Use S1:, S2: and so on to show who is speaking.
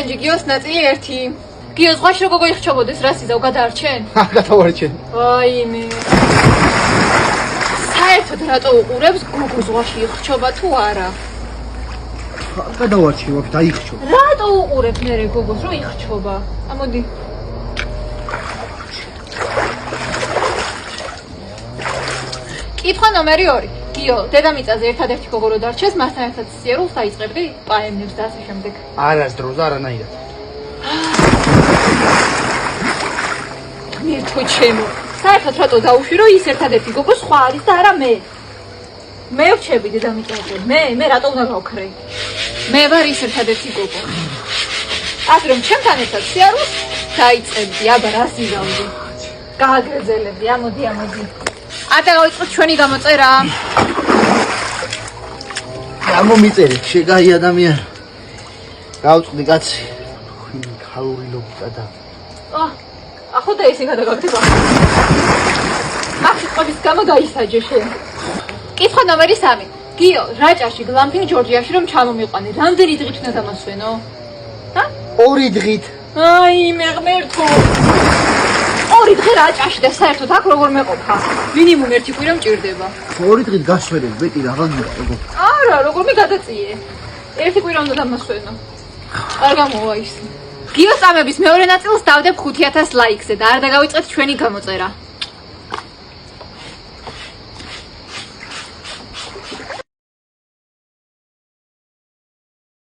S1: ჩელენჯი გიოს ნაწილი 1. გიო ზღვაში როგორ იხჩობოდეს, რა სიზავ გადაარჩენ?
S2: გადავარჩენ.
S1: აიმე. საერთოდ რატო უყურებს გოგო ზღვაში იხჩობა თუ არა?
S2: გადავარჩენ, ვაფშე დაიხჩო.
S1: რატო უყურებ მე გოგოს რომ იხჩობა? ამოდი. კითხვა ნომერი 2. გიო, დედამიწაზე ერთადერთი გოგო რო დარჩეს, მასთან ერთად სიარულს დაიწყებდი, პაემნებს და ასე შემდეგ.
S2: არასდროს არანაირად.
S1: მირთო ჩემო, საერთოდ რატო დაუშვირო ის ერთადერთი გოგო სხვა არის და არა მე? მე ვრჩები დედამიწაზე, მე რატო უნდა გავქრე? მე ვარ ის ერთადერთი გოგო. ასე რომ ჩემთან ერთად სიარულს დაიწყებდი, აბა რა სიზავდი. გააგრძელებდი, ამოდი. არ დავიწყოთ ჩვენი გამოწერა.
S2: გამომიწერე, შეგაი ადამიანი. გავწყვდი კაცი. ხალური ლოგიკა და.
S1: ახლა და ესე გადაგაგდება. მახსოვს გამო გაისაჯე შენ. კითხვა ნომერი 3. გიო, რაჭაში გლამპინგ ჯორჯიაში რომ ჩამომიყვანე, რამდენი დღით უნდა დამასვენო?
S2: 2 დღით.
S1: აი, მე ღმერთო. 2 დღე რაჭაში და საერთოდ აქ როგორ მეყოფა? მინიმუმ 1 კვირა მჭირდება.
S2: 2 დღით გასვენებ, მეტი რა გიგო.
S1: არა, როგორ მე გადაწიე? 1 კვირა უნდა დამასვენო. არ გამოვა ის. გიოს წამების მეორე ნაწილს დავდებ 5000 ლაიქზე და არ დაგავიწყეთ ჩვენი გამოწერა.